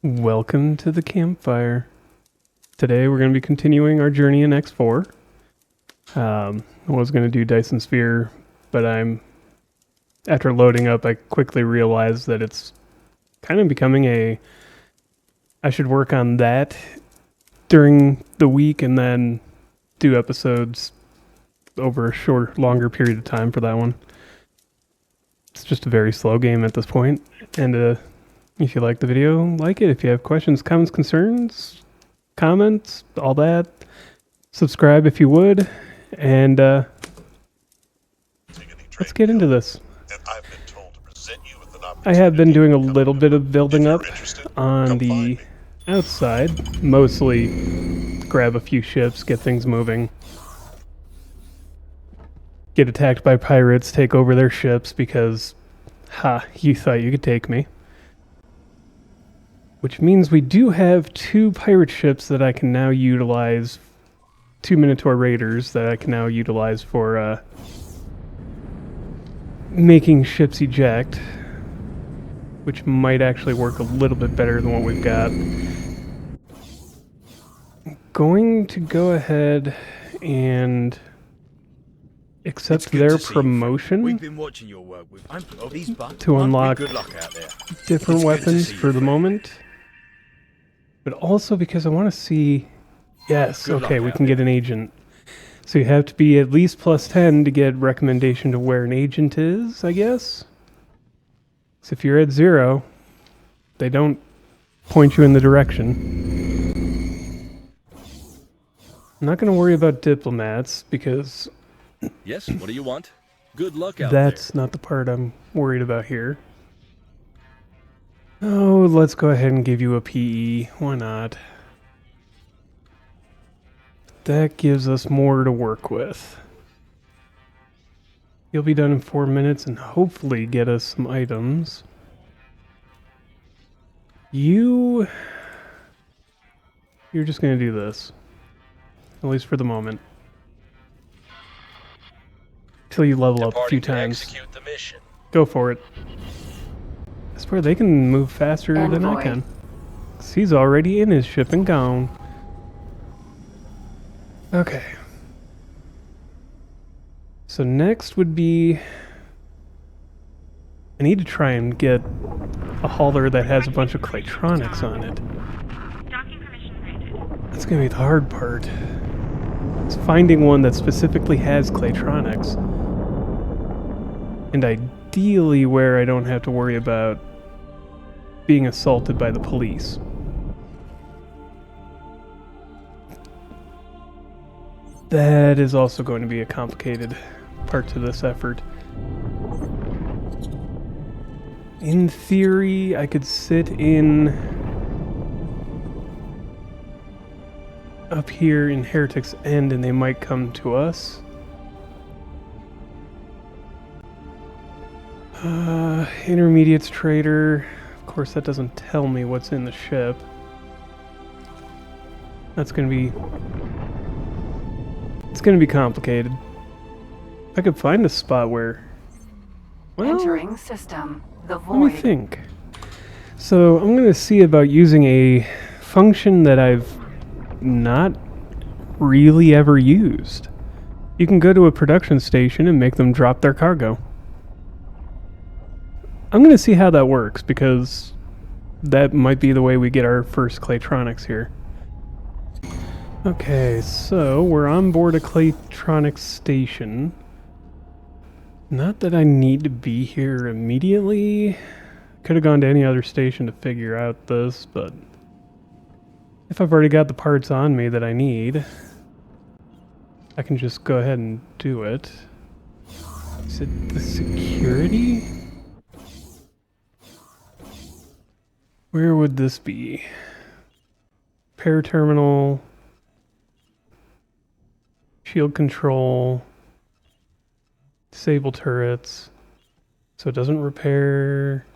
Welcome to the Campfire. Today we're going to be continuing our journey in X4. I was going to do Dyson Sphere, but after loading up, I quickly realized that it's kind of becoming I should work on that during the week and then do episodes over a longer period of time for that one. It's just a very slow game at this point, and if you like the video, like it. If you have questions, comments, concerns, comments, all that, subscribe if you would, and let's get into this. I have been doing a little bit of building up on the outside, mostly grab a few ships, get things moving, get attacked by pirates, take over their ships because, you thought you could take me. Which means we do have 2 pirate ships that I can now utilize, 2 Minotaur Raiders that I can now utilize for making ships eject, which might actually work a little bit better than what we've got. I'm going to go ahead and accept their promotion We've been watching your work with to unlock different weapons for the moment. But also because I want to see... Yes, okay, we can get an agent. So you have to be at least plus 10 to get recommendation to where an agent is, I guess? So if you're at 0, they don't point you in the direction. I'm not going to worry about diplomats because... Yes, what do you want? Good luck out That's not the part I'm worried about here. Oh, let's go ahead and give you a PE. Why not? That gives us more to work with. You'll be done in 4 minutes and hopefully get us some items. You're just going to do this. At least for the moment. Till you level up a few times. Go for it. I swear they can move faster than I can. 'Cause he's already in his ship and gone. Okay. So next would be... I need to try and get a hauler that has a bunch of Claytronics on it. That's going to be the hard part. It's finding one that specifically has Claytronics. And ideally where I don't have to worry about being assaulted by the police. That is also going to be a complicated part to this effort. In theory, I could sit in up here in Heretic's End and they might come to us. Intermediates trader. Of course, that doesn't tell me what's in the ship. That's going to be... It's going to be complicated. If I could find a spot where... Well, entering system. The void. Let me think. So, I'm going to see about using a function that I've not really ever used. You can go to a production station and make them drop their cargo. I'm going to see how that works, because that might be the way we get our first Claytronics here. Okay, so we're on board a Claytronics station. Not that I need to be here immediately. Could have gone to any other station to figure out this, but if I've already got the parts on me that I need, I can just go ahead and do it. Is it the security? Where would this be? Repair terminal, shield control, disable turrets, so it doesn't repair,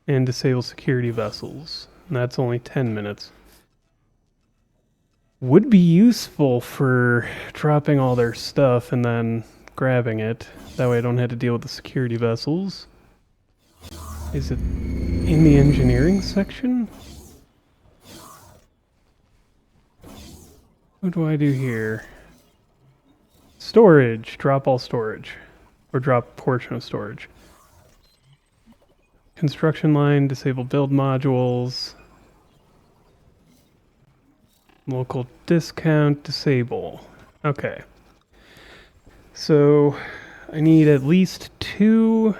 and disable security vessels. And that's only 10 minutes. Would be useful for dropping all their stuff and then grabbing it. That way I don't have to deal with the security vessels. Is it in the engineering section? What do I do here? Storage. Drop all storage. Or drop a portion of storage. Construction line. Disable build modules. Local discount. Disable. Okay. So I need at least 2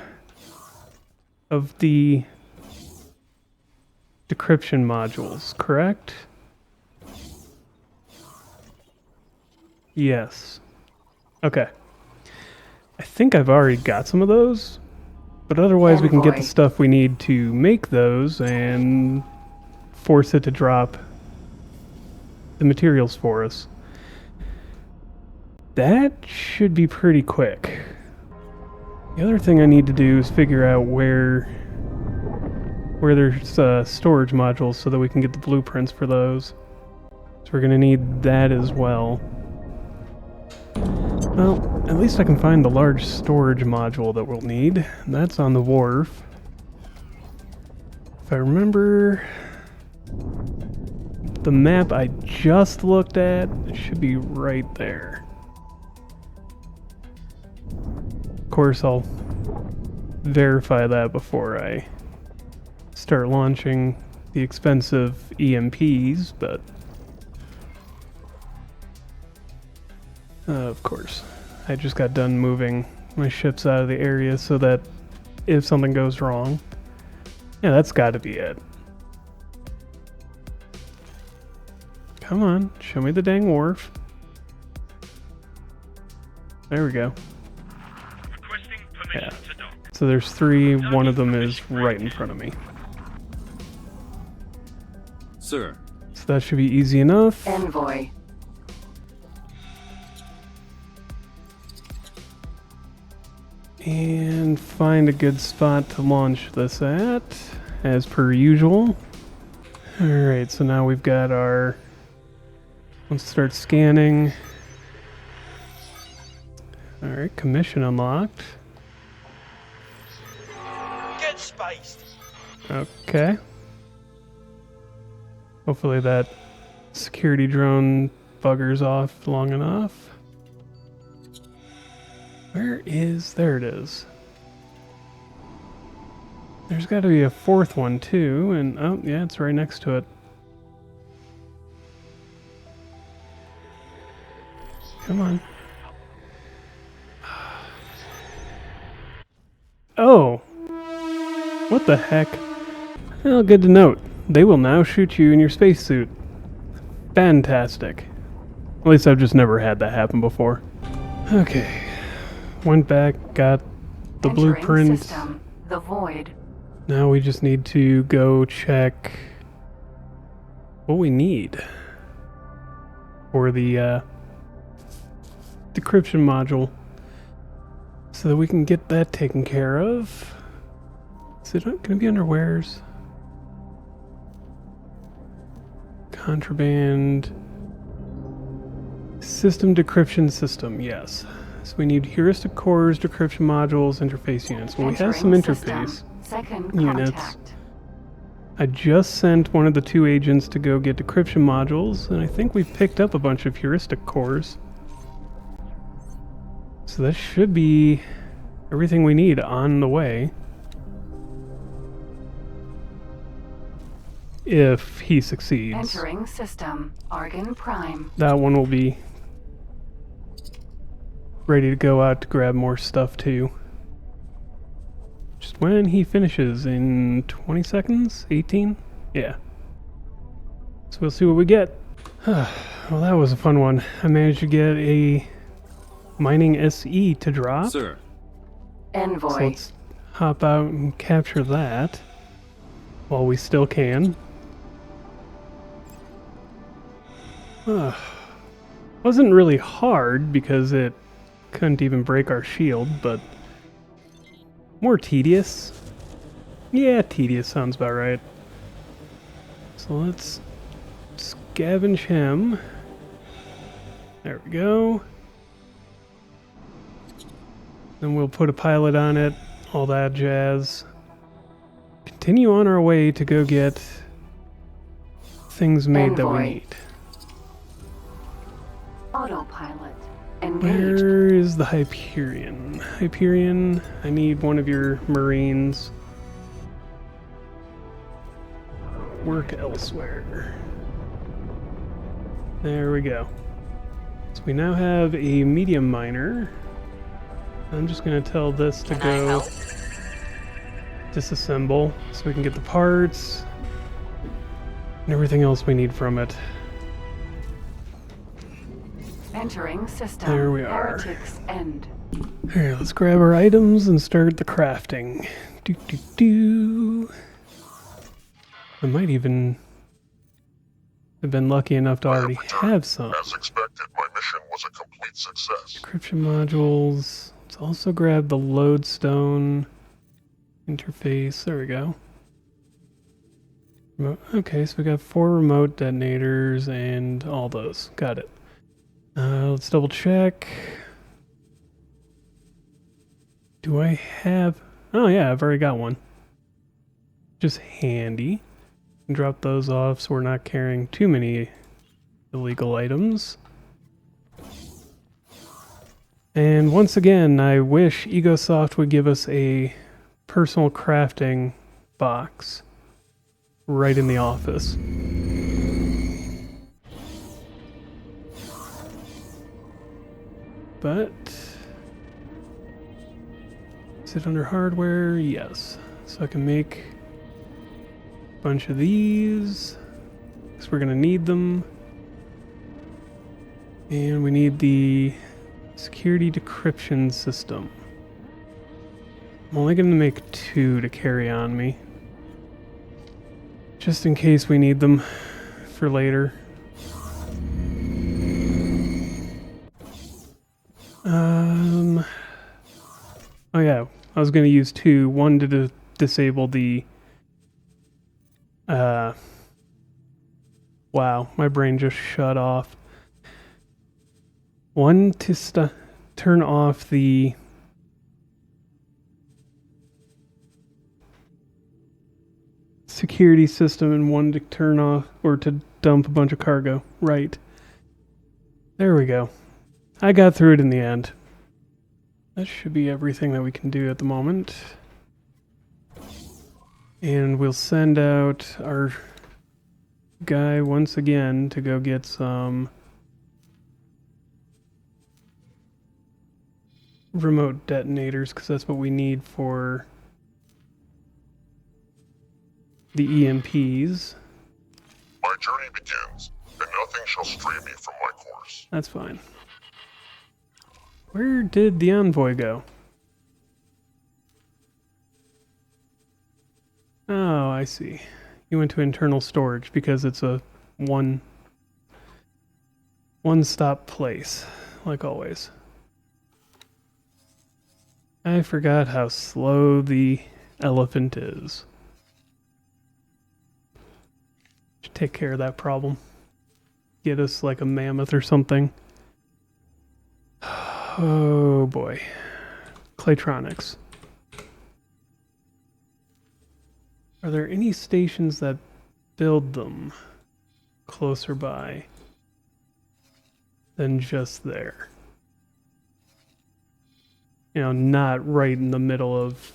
of the decryption modules, correct? Yes. Okay. I think I've already got some of those, but otherwise we can get the stuff we need to make those and force it to drop the materials for us. That should be pretty quick. The other thing I need to do is figure out where there's storage modules so that we can get the blueprints for those. So we're gonna need that as well. Well, at least I can find the large storage module that we'll need. That's on the wharf. If I remember the map I just looked at, it should be right there. Of course, I'll verify that before I start launching the expensive EMPs, but of course, I just got done moving my ships out of the area so that if something goes wrong, yeah, that's got to be it. Come on, show me the dang wharf. There we go. Yeah. So there's 3, one of them is right in front of me. Sir. So that should be easy enough. Envoy. And find a good spot to launch this at, as per usual. Alright, so now we've got our... Let's start scanning. Alright, commission unlocked. Get spaced. Okay. Hopefully that security drone buggers off long enough. Where is... There it is. There's got to be a 4th one too, and oh yeah, it's right next to it. Come on. Oh! What the heck? Well, good to note. They will now shoot you in your spacesuit. Fantastic. At least I've just never had that happen before. Okay. Went back, got the blueprint. System, the void. Now we just need to go check what we need for the decryption module so that we can get that taken care of. Is it going to be under wares? Contraband. System decryption system, yes. So we need heuristic cores, decryption modules, interface units. Well, we have some interface units. I just sent one of the 2 agents to go get decryption modules, and I think we've picked up a bunch of heuristic cores. So that should be everything we need on the way. If he succeeds. Entering system, Argon Prime. That one will be ready to go out to grab more stuff too. Just when he finishes in 20 seconds? 18? Yeah. So we'll see what we get. Well, that was a fun one. I managed to get a mining SE to drop. Sir. Envoy. So let's hop out and capture that while we still can. Wasn't really hard because it couldn't even break our shield, but more tedious. Yeah, tedious sounds about right. So let's scavenge him. There we go. Then we'll put a pilot on it, all that jazz. continue on our way to go get things made that we Envoy. need. Autopilot. Engaged. Where is the Hyperion? Hyperion, I need one of your Marines. Work elsewhere. There we go. So we now have a medium miner. I'm just going to tell this to go disassemble so we can get the parts and everything else we need from it. Entering system. There we are. Heretics End. Here, let's grab our items and start the crafting. Do do do. I might even have been lucky enough to already have some. As expected, my mission was a complete success. Encryption modules. Let's also grab the lodestone interface. There we go. Okay, so we got 4 remote detonators and all those. Got it. Let's double check. Do I have... Oh yeah, I've already got one. Just handy. Drop those off so we're not carrying too many illegal items. And once again, I wish EgoSoft would give us a personal crafting box right in the office. But is it under hardware? Yes. So I can make a bunch of these because we're going to need them. And we need the security decryption system. I'm only going to make 2 to carry on me, just in case we need them for later. Oh yeah, I was going to use 2. One to disable the... Wow, my brain just shut off. One to turn off the... security system, and one to turn off or to dump a bunch of cargo. Right. There we go. I got through it in the end. That should be everything that we can do at the moment. And we'll send out our guy once again to go get some remote detonators, because that's what we need for the EMPs. My journey begins, and nothing shall stray me from my course. That's fine. Where did the Envoy go? Oh, I see. He went to internal storage because it's a one-stop place, like always. I forgot how slow the elephant is. Should take care of that problem. Get us like a mammoth or something. Oh boy. Claytronics. Are there any stations that build them closer by than just there? You know, not right in the middle of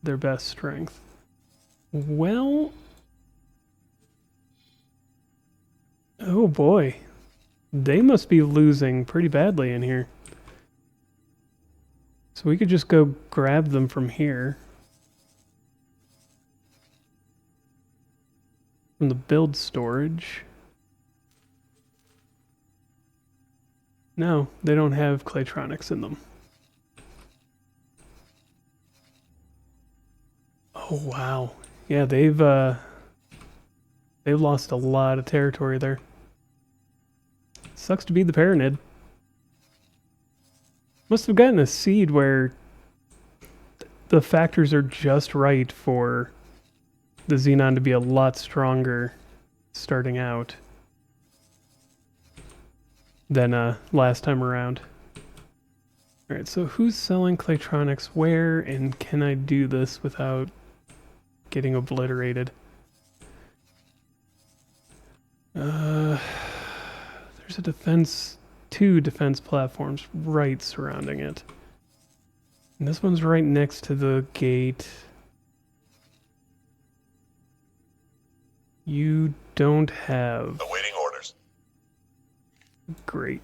their best strength. Well... Oh boy. They must be losing pretty badly in here. So we could just go grab them from here. From the build storage. No, they don't have Claytronics in them. Oh wow. Yeah, they've lost a lot of territory there. Sucks to be the Paranid. Must have gotten a seed where the factors are just right for the Xenon to be a lot stronger starting out than last time around. Alright, so who's selling Claytronics where, and can I do this without getting obliterated? There's a defense, 2 defense platforms right surrounding it. And this one's right next to the gate. You don't have Awaiting orders. great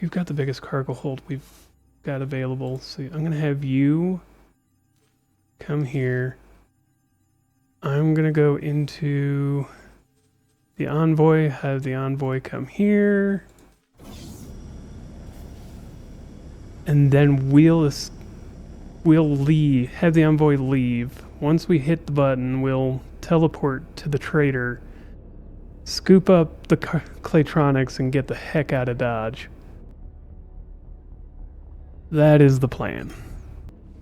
you've got the biggest cargo hold we've got available, so I'm gonna have you come here. I'm gonna go into the Envoy, have the Envoy come here, and then we'll leave, have the Envoy leave. Once we hit the button, we'll teleport to the trader, scoop up the Claytronics, and get the heck out of Dodge. That is the plan.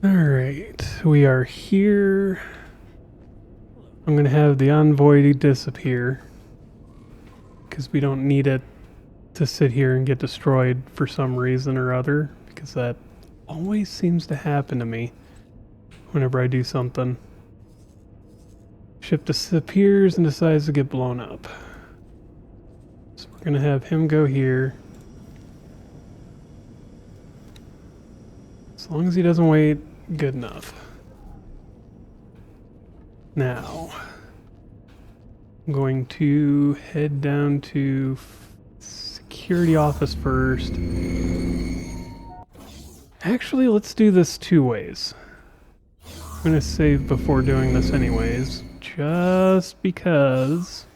Alright, we are here. I'm gonna have the Envoy disappear, because we don't need it to sit here and get destroyed for some reason or other, because that always seems to happen to me whenever I do something. Ship disappears and decides to get blown up. So we're gonna have him go here. As long as he doesn't wait, good enough. Now, I'm going to head down to security office first. Actually, let's do this 2 ways. I'm gonna save before doing this anyways, just because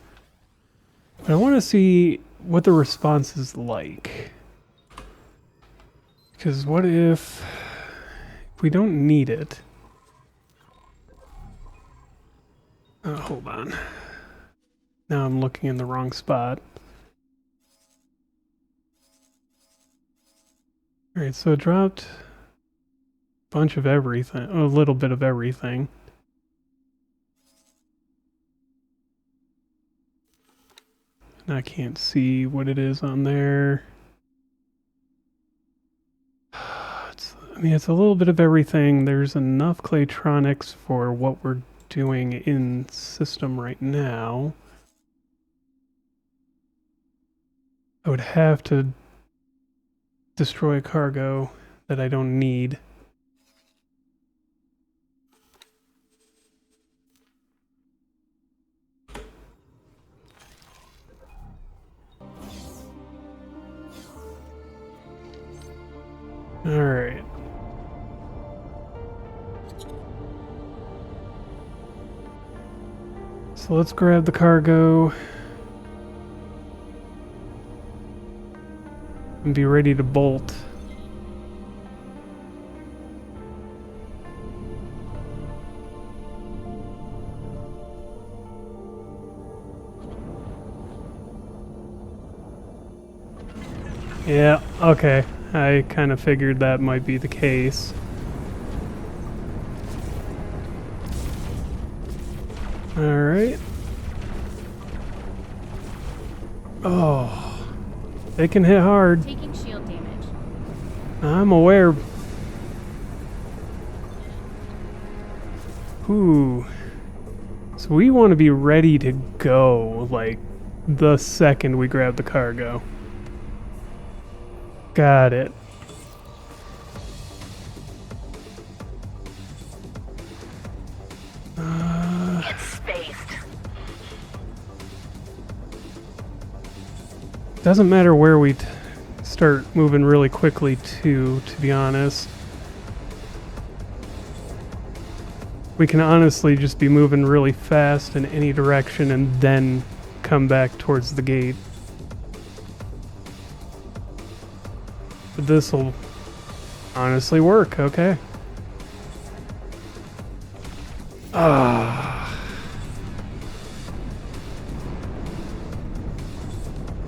I want to see what the response is like. Because what if we don't need it? Oh, hold on. Now I'm looking in the wrong spot. Alright, so it dropped a bunch of everything, a little bit of everything. And I can't see what it is on there. It's a little bit of everything. There's enough Claytronics for what we're doing in system right now. I would have to destroy cargo that I don't need. All right. So let's grab the cargo and be ready to bolt. Yeah, okay. I kind of figured that might be the case. Alright. Oh. They can hit hard. Taking shield damage. I'm aware. Ooh. So we want to be ready to go, like, the second we grab the cargo. Got it. It's spaced. Doesn't matter where we start moving really quickly to be honest. We can honestly just be moving really fast in any direction and then come back towards the gate. But this'll honestly work, okay.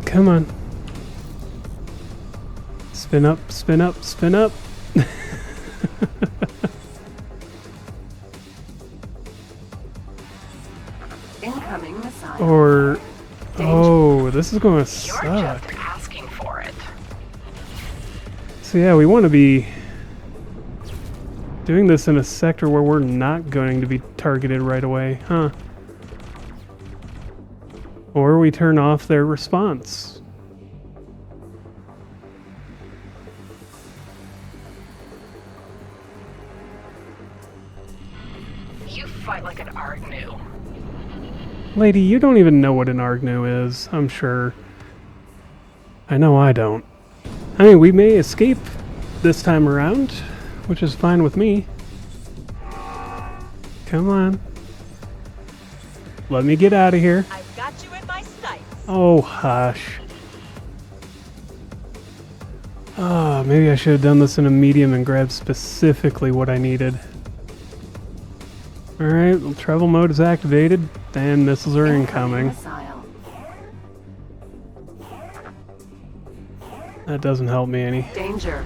Come on. Spin up, spin up, spin up. Incoming missile. Or, oh, this is going to You're suck. just asking for it. So yeah, we want to be Doing this in a sector where we're not going to be targeted right away, huh? Or we turn off their response. You fight like an Argnu. Lady, you don't even know what an Argnu is, I'm sure. I know I don't. I mean, we may escape this time around, which is fine with me. Come on. Let me get out of here. I've got you in my sights. Oh, hush. Ah, maybe I should have done this in a medium and grabbed specifically what I needed. Alright, well, travel mode is activated, and missiles are incoming. Missile. That doesn't help me any. Danger.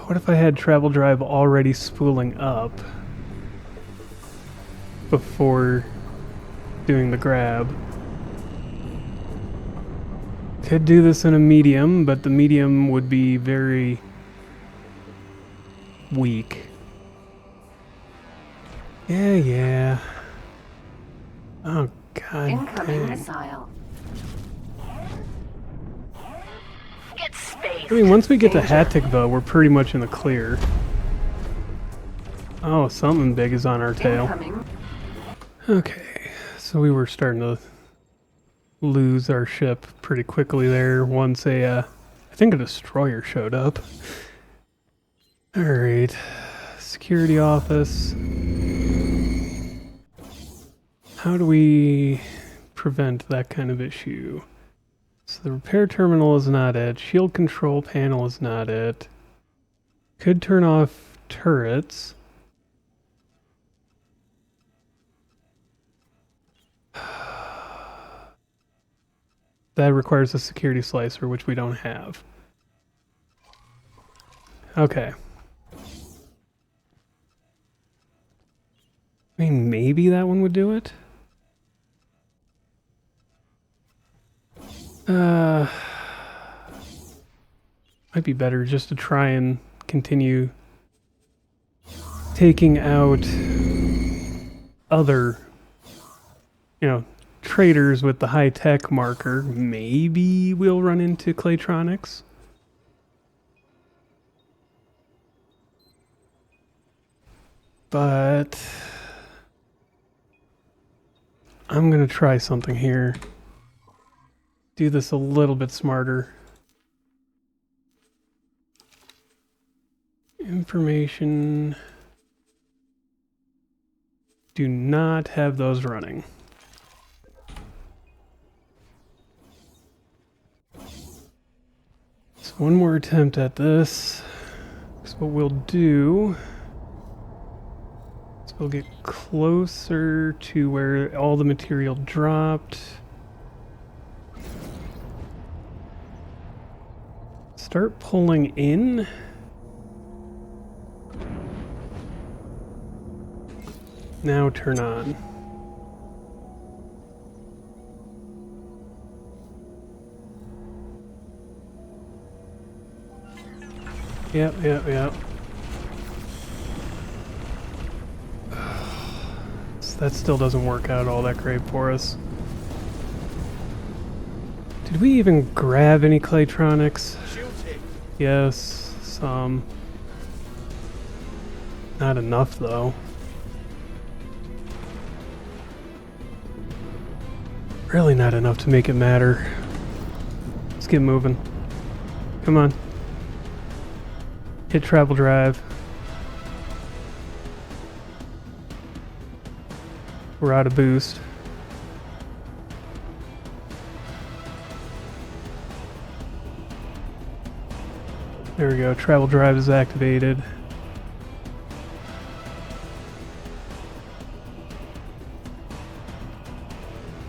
What if I had travel drive already spooling up before doing the grab? Could do this in a medium, but the medium would be very weak. Yeah. Oh, god Incoming dang. missile. Get spaced. I mean, once we get to Danger. Hattic, though, we're pretty much in the clear. Oh, something big is on our tail. Incoming. Okay, so we were starting to lose our ship pretty quickly there once I think a destroyer showed up. Alright, security office. How do we prevent that kind of issue? So the repair terminal is not it. Shield control panel is not it. Could turn off turrets. That requires a security slicer, which we don't have. Okay. I mean, maybe that one would do it? Might be better just to try and continue taking out other, traders with the high-tech marker. Maybe we'll run into Claytronics. But I'm gonna try something here. Do this a little bit smarter. Information. Do not have those running. So one more attempt at this. So what we'll do is we'll get closer to where all the material dropped. Start pulling in. Now turn on. Yep. So that still doesn't work out all that great for us. Did we even grab any Claytronics? Shoot it. Yes, some. Not enough though. Really not enough to make it matter. Let's get moving. Come on. Hit travel drive. We're out of boost. There we go. Travel drive is activated.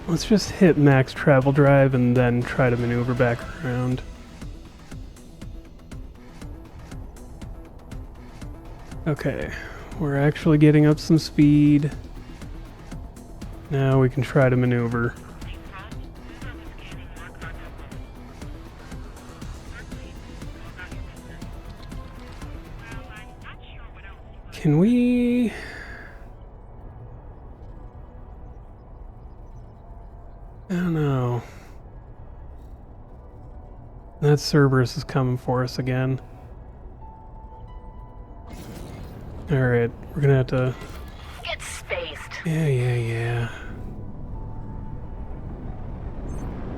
Let's just hit max travel drive and then try to maneuver back around. Okay, we're actually getting up some speed. Now we can try to maneuver. Can we... I don't know. That Cerberus is coming for us again. Alright, we're gonna have to... Get spaced. Yeah.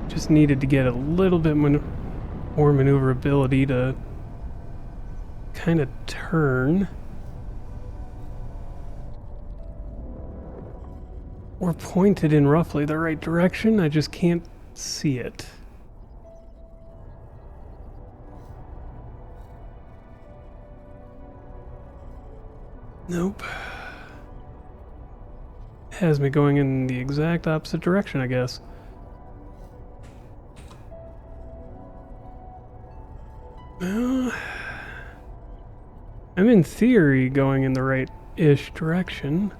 Just needed to get a little bit more maneuverability to kind of turn. We're pointed in roughly the right direction, I just can't see it. Nope. Has me going in the exact opposite direction, I guess. Well, I'm in theory going in the right-ish direction.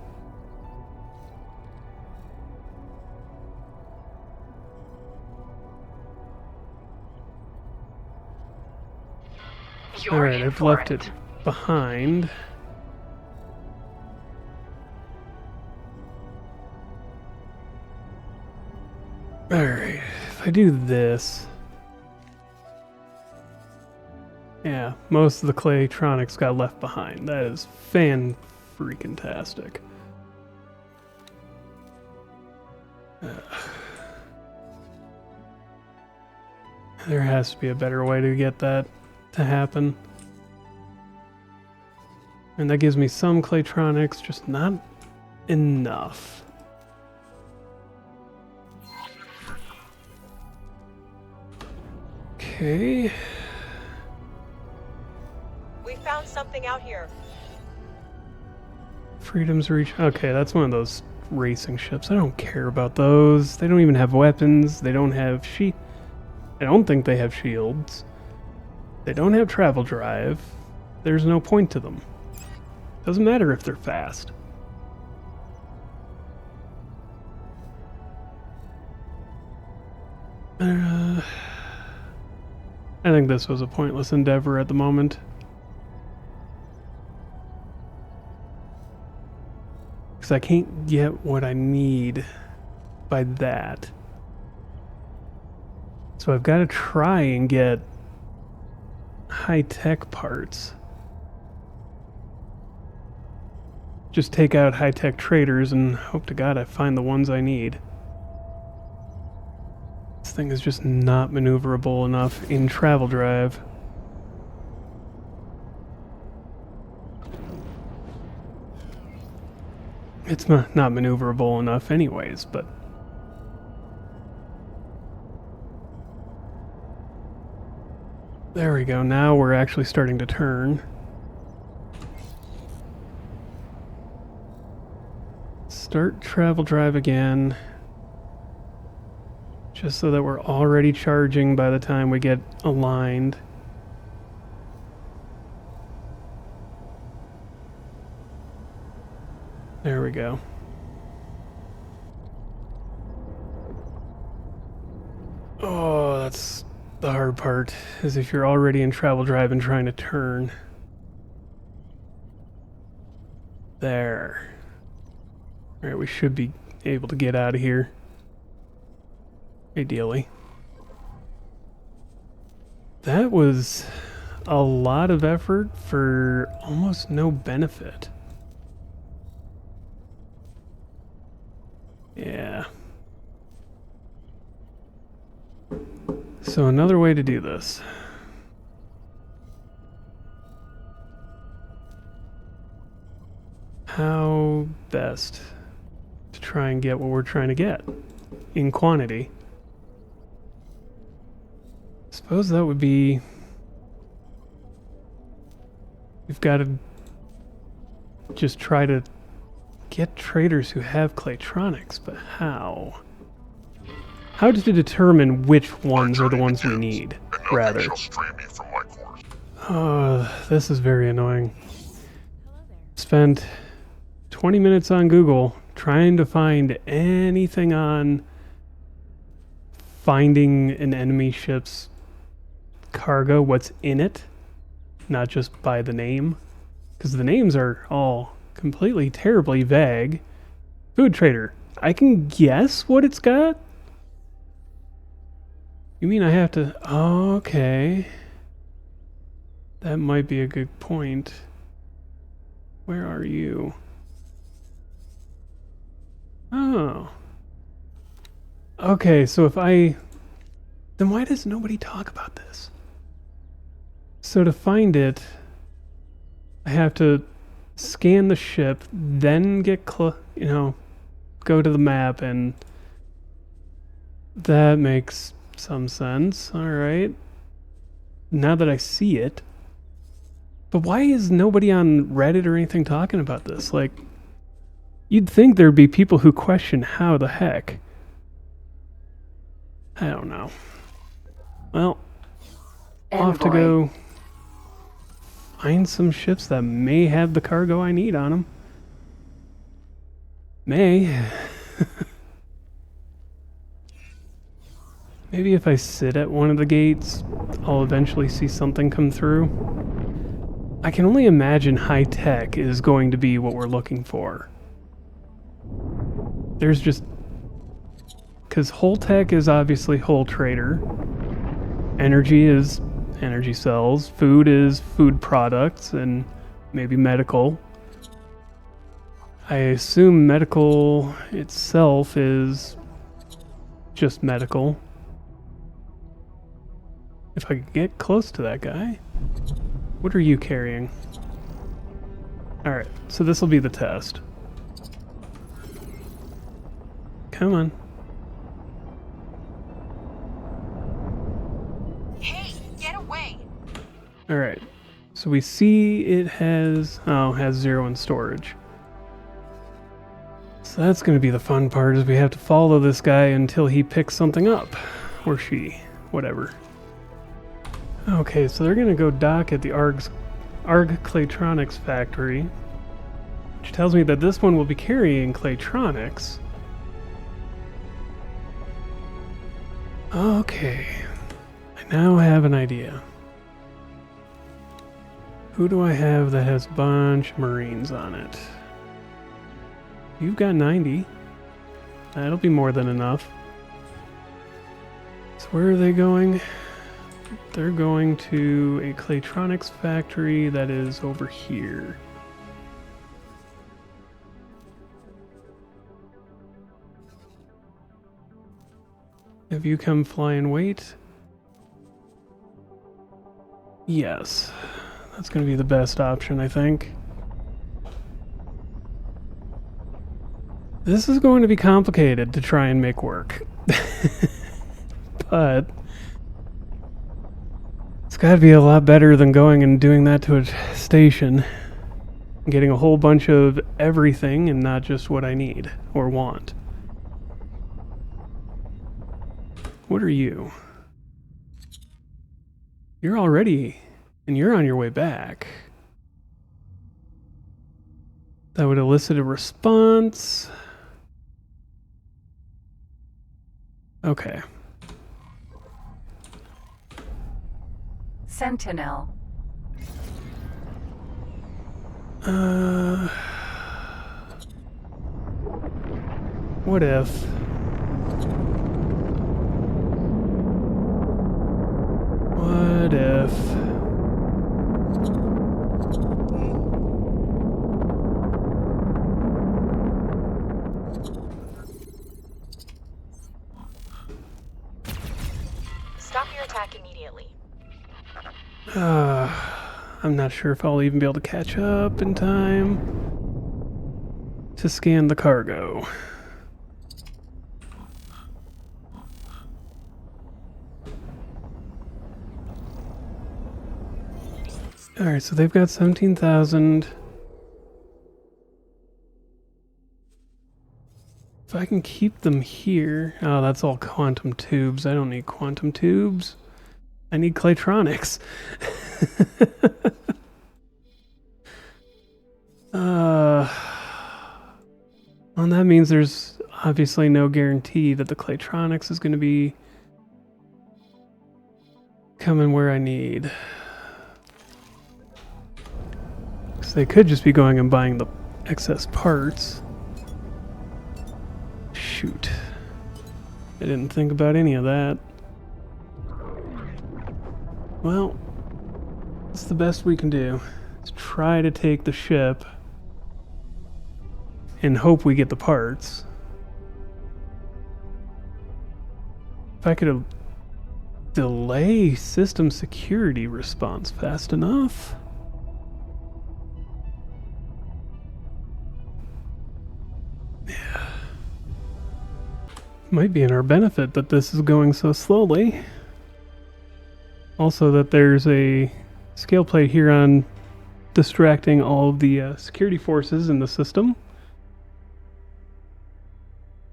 Alright, I've left it behind. Alright, if I do this... Yeah, most of the Claytronics got left behind. That is fan-freaking-tastic. There has to be a better way to get that to happen. And that gives me some Claytronics, just not enough. Okay. We found something out here. Freedom's Reach. Okay, that's one of those racing ships. I don't care about those. They don't even have weapons. They don't have I don't think they have shields. They don't have travel drive. There's no point to them. Doesn't matter if they're fast. I think this was a pointless endeavor at the moment. Because I can't get what I need by that. So I've got to try and get high-tech parts. Just take out high-tech traders and hope to God I find the ones I need. This thing is just not maneuverable enough in travel drive. It's not maneuverable enough anyways, but... There we go, now we're actually starting to turn. Start travel drive again. Just so that we're already charging by the time we get aligned. There we go. Oh, that's the hard part, is if you're already in travel drive and trying to turn. There. Alright, we should be able to get out of here. Ideally. That was a lot of effort for almost no benefit. Yeah. So another way to do this. How best to try and get what we're trying to get in quantity? Suppose that would be... We've got to just try to get traders who have Claytronics, but how? How to determine which ones are the ones we need, rather. This is very annoying. Spent 20 minutes on Google trying to find anything on finding an enemy ship's cargo, what's in it, not just by the name. Because the names are all completely terribly vague. Food trader. I can guess what it's got? You mean I have to... Oh, okay. That might be a good point. Where are you? Oh. Okay, so if I... Then why does nobody talk about this? So to find it, I have to scan the ship, then get go to the map, and that makes some sense. All right. Now that I see it. But why is nobody on Reddit or anything talking about this? Like, you'd think there'd be people who question how the heck. I don't know. Well, I'll have to go find some ships that may have the cargo I need on them. May. Maybe if I sit at one of the gates, I'll eventually see something come through. I can only imagine high tech is going to be what we're looking for. There's just... Because whole tech is obviously whole trader. Energy is energy cells. Food is food products and maybe medical. I assume medical itself is just medical. If I could get close to that guy. What are you carrying? Alright, so this will be the test. Come on. Hey, get away! Alright, so we see it has 0 in storage. So that's going to be the fun part, is we have to follow this guy until he picks something up. Or she, whatever. Okay, so they're going to go dock at the Arg Claytronics factory, which tells me that this one will be carrying Claytronics. Okay, I now have an idea. Who do I have that has a bunch of Marines on it? You've got 90. That'll be more than enough. So where are they going? They're going to a Claytronics factory that is over here. Have you come fly and wait? Yes. That's going to be the best option, I think. This is going to be complicated to try and make work. But it's got to be a lot better than going and doing that to a station. And getting a whole bunch of everything and not just what I need or want. What are you? You're already, and you're on your way back. That would elicit a response. Okay. Sentinel. What if? What if? Stop your attack immediately. I'm not sure if I'll even be able to catch up in time to scan the cargo. Alright, so they've got 17,000. If I can keep them here... Oh, that's all quantum tubes. I don't need quantum tubes. I need Claytronics. Well, that means there's obviously no guarantee that the Claytronics is going to be coming where I need. Because they could just be going and buying the excess parts. Shoot. I didn't think about any of that. Well, it's the best we can do. Let's try to take the ship and hope we get the parts. If I could delay system security response fast enough. Yeah. Might be in our benefit that this is going so slowly. Also that there's a scale plate here on distracting all of the security forces in the system.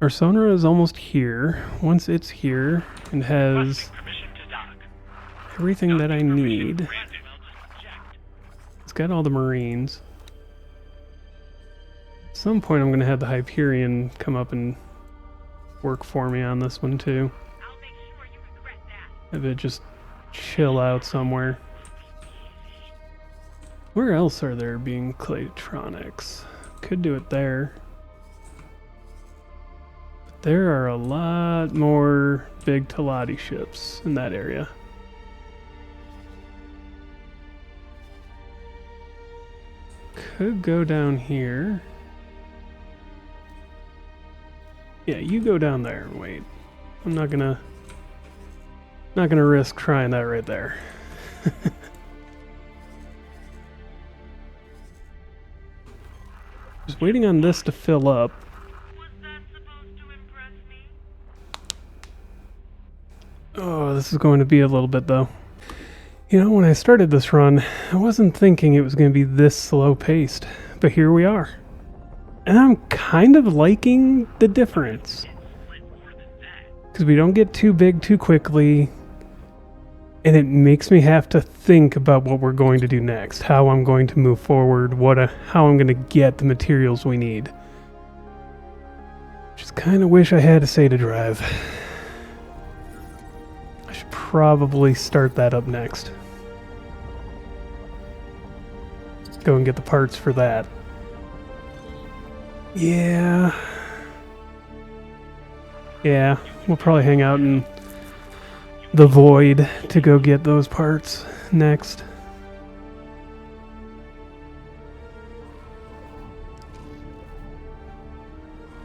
Our sonar is almost here. Once it's here and has everything that I need. It's got all the Marines. At some point I'm going to have the Hyperion come up and work for me on this one too. Have it just chill out somewhere. Where else are there being Claytronics? Could do it there. But there are a lot more big Talati ships in that area. Could go down here. Yeah, you go down there and wait. I'm not gonna risk trying that right there. Just waiting on this to fill up. Was that supposed to impress me? Oh, this is going to be a little bit though. You know, when I started this run, I wasn't thinking it was going to be this slow paced, but here we are. And I'm kind of liking the difference. Because we don't get too big too quickly. And it makes me have to think about what we're going to do next. How I'm going to move forward. How I'm going to get the materials we need. Just kind of wish I had a Seda drive. I should probably start that up next. Go and get the parts for that. Yeah, we'll probably hang out in the void to go get those parts next.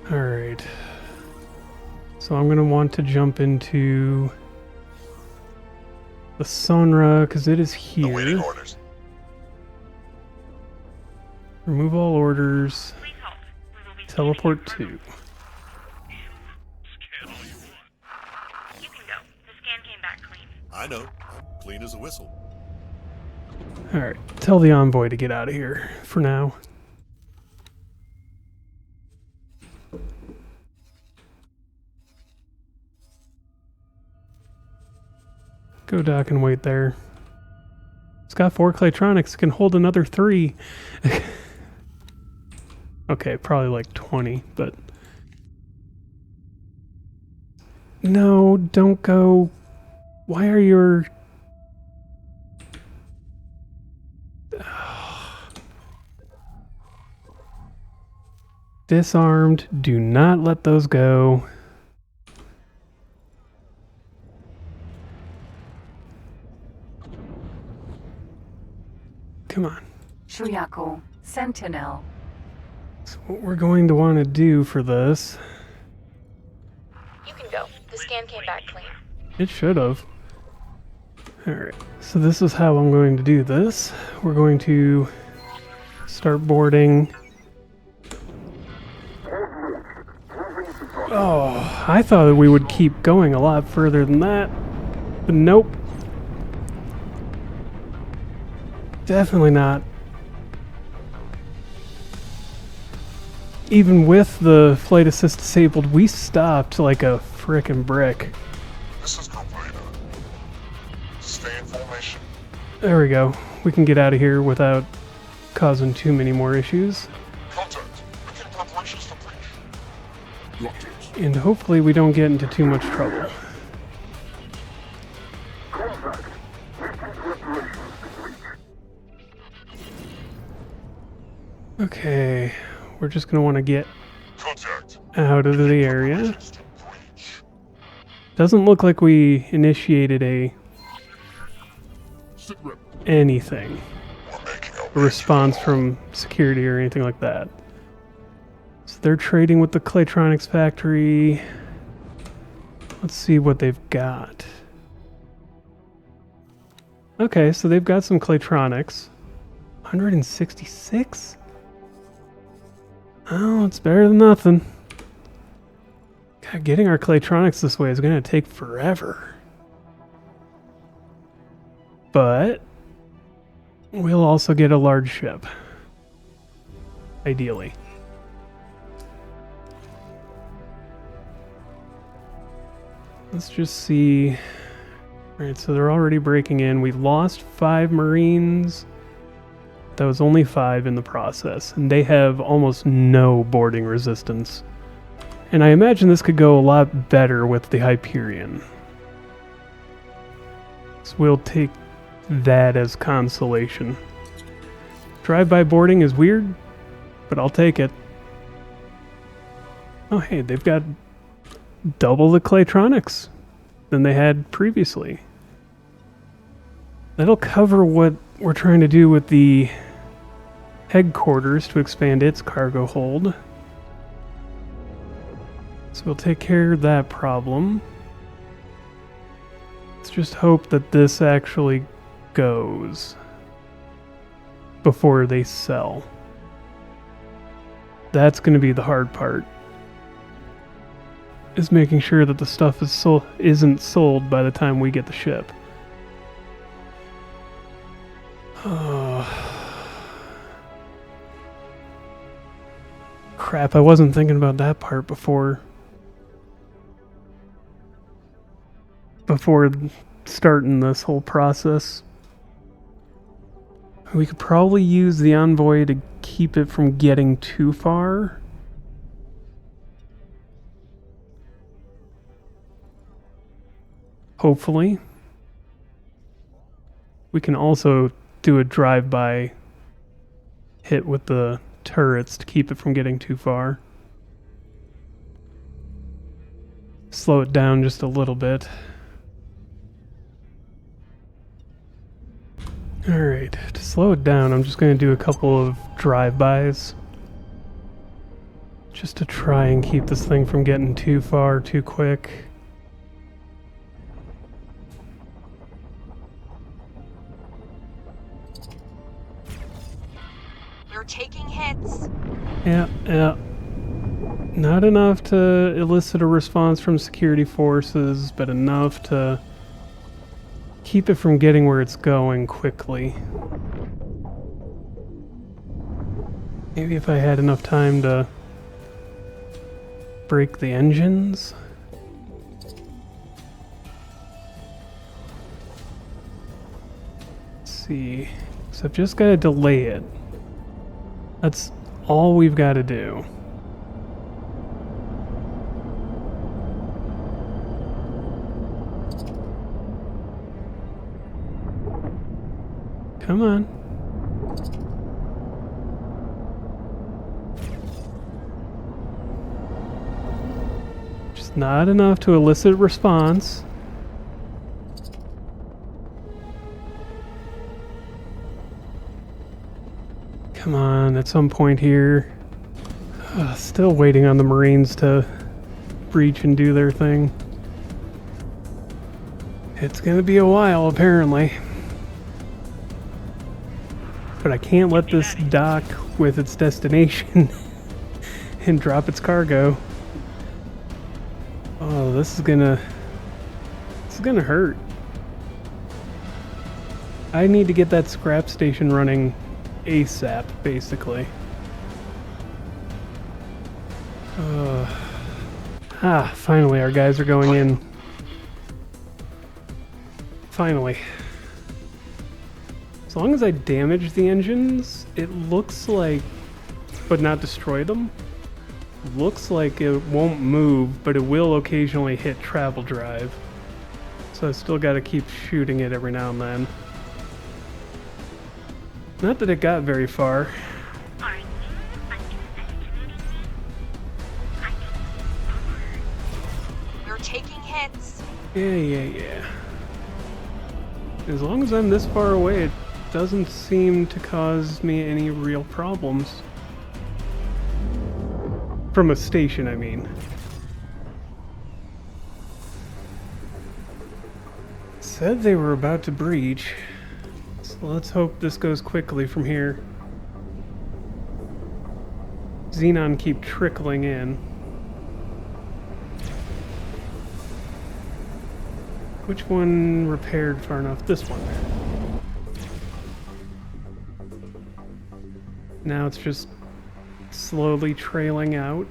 Alright. So I'm going to want to jump into the Sonra, because it is here. Awaiting orders. Remove all orders. Please hold. We will be Teleport to. You can go. The scan came back clean. I know. I'm clean as a whistle. Alright, tell the envoy to get out of here for now. Go dock and wait there. It's got 4 Claytronics, can hold another 3. Okay, probably like 20, but... No, don't go. Why are your... Disarmed. Do not let those go. Come on. Shuyako, Sentinel. So what we're going to want to do for this... You can go. The scan came back clean. It should have. Alright, so this is how I'm going to do this. We're going to start boarding. Oh, I thought that we would keep going a lot further than that. But nope. Definitely not. Even with the flight assist disabled, we stopped like a frickin' brick. This is Campfire. Stay in formation. There we go. We can get out of here without causing too many more issues. Contact. Begin preparations to breach. Locked it. And hopefully we don't get into too much trouble. Okay, we're just gonna want to get Contact. out of the area. Doesn't look like we initiated anything. A response from security or anything like that. So they're trading with the Claytronics factory. Let's see what they've got. Okay, so they've got some Claytronics. 166? Oh, it's better than nothing. God, getting our Claytronics this way is going to take forever. But we'll also get a large ship. Ideally. Let's just see. Alright, so they're already breaking in. We lost 5 Marines. That was only 5 in the process. And they have almost no boarding resistance. And I imagine this could go a lot better with the Hyperion. So we'll take that as consolation. Drive-by boarding is weird, but I'll take it. Oh hey, they've got double the Claytronics than they had previously. That'll cover what we're trying to do with the headquarters to expand its cargo hold. So we'll take care of that problem. Let's just hope that this actually goes before they sell. That's going to be the hard part. Is making sure that the stuff isn't sold by the time we get the ship. Crap, I wasn't thinking about that part before starting this whole process. We could probably use the Envoy to keep it from getting too far. Hopefully. We can also do a drive-by hit with the turrets to keep it from getting too far. Slow it down just a little bit. Alright, to slow it down, I'm just going to do a couple of drive-bys. Just to try and keep this thing from getting too far too quick. You're taking hits. Yeah. Not enough to elicit a response from security forces, but enough to keep it from getting where it's going quickly. Maybe if I had enough time to break the engines. Let's see. So I've just got to delay it. That's all we've got to do. Come on. Just not enough to elicit response. Come on, at some point here. Still waiting on the Marines to breach and do their thing. It's gonna be a while, apparently. But I can't let this dock with its destination and drop its cargo. Oh, this is gonna hurt. I need to get that scrap station running ASAP, basically. Finally, our guys are going in. Finally. As long as I damage the engines, it looks like, but not destroy them, looks like it won't move, but it will occasionally hit travel drive. So I still got to keep shooting it every now and then. Not that it got very far. taking hits. Yeah. As long as I'm this far away, it doesn't seem to cause me any real problems. From a station, I mean. Said they were about to breach, so let's hope this goes quickly from here. Xenon keep trickling in. Which one repaired far enough? This one. Now it's just slowly trailing out.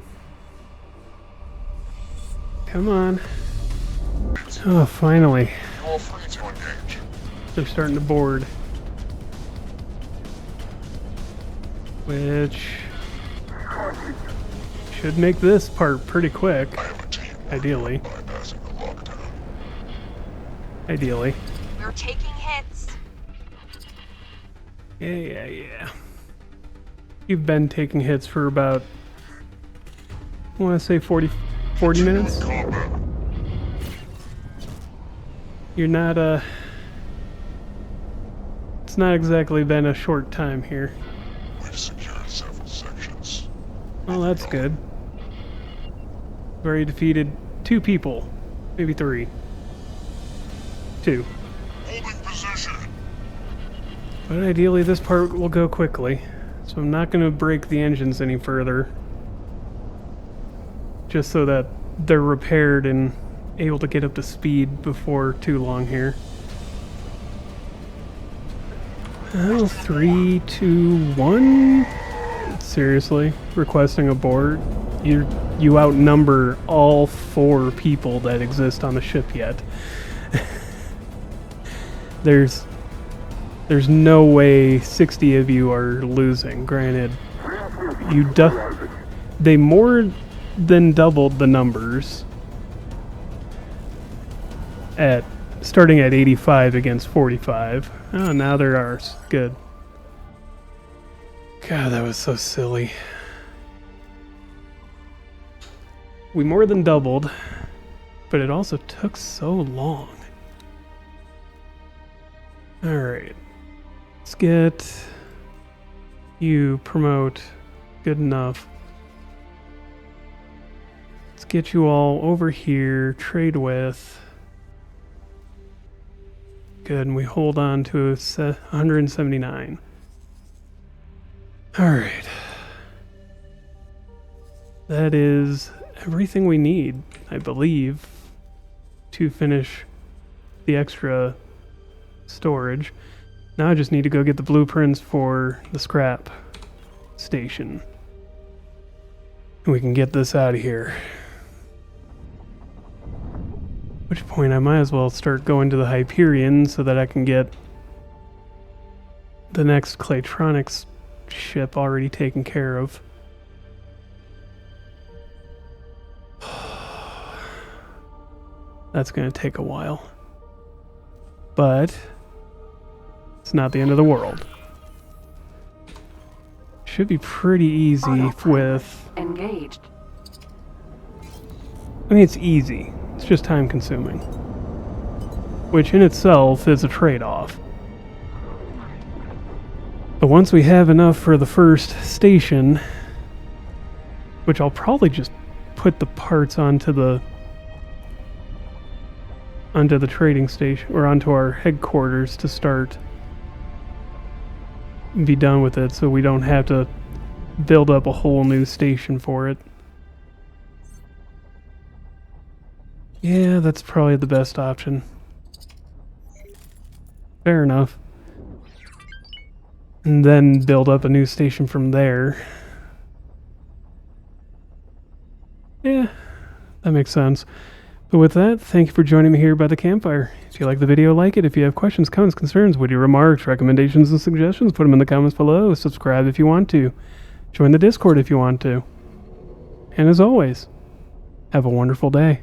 Come on. Oh, finally. You are free to engage. They're starting to board. Which should make this part pretty quick. I have a team Ideally. bypassing the lockdown. Ideally. We're taking hits. Yeah. You've been taking hits for about, I want to say 40 minutes? Combat. You're not, it's not exactly been a short time here. We've secured several sections. Well, that's good. We've already defeated 2 people. Maybe 3. 2. Holding position. But ideally this part will go quickly. So I'm not going to break the engines any further. Just so that they're repaired and able to get up to speed before too long here. Well, 3, 2, 1? Seriously? Requesting a board? You outnumber all 4 people that exist on the ship yet. There's no way 60 of you are losing. Granted, they more than doubled the numbers starting at 85 against 45. Oh, now they're ours. Good. God, that was so silly. We more than doubled, but it also took so long. Alright. Let's get you promote. Good enough. Let's get you all over here, trade with. Good, and we hold on to 179. Alright. That is everything we need, I believe, to finish the extra storage. Now I just need to go get the blueprints for the scrap station. And we can get this out of here. At which point I might as well start going to the Hyperion so that I can get the next Claytronics ship already taken care of. That's going to take a while. But it's not the end of the world. Should be pretty easy with... Engaged. I mean, it's easy. It's just time consuming. Which in itself is a trade-off. But once we have enough for the first station, which I'll probably just put the parts onto the trading station, or onto our headquarters to start and be done with it, so we don't have to build up a whole new station for it. Yeah, that's probably the best option. Fair enough. And then build up a new station from there. Yeah, that makes sense. But with that, thank you for joining me here by the campfire. If you like the video, like it. If you have questions, comments, concerns, witty remarks, recommendations, and suggestions, put them in the comments below. Subscribe if you want to. Join the Discord if you want to. And as always, have a wonderful day.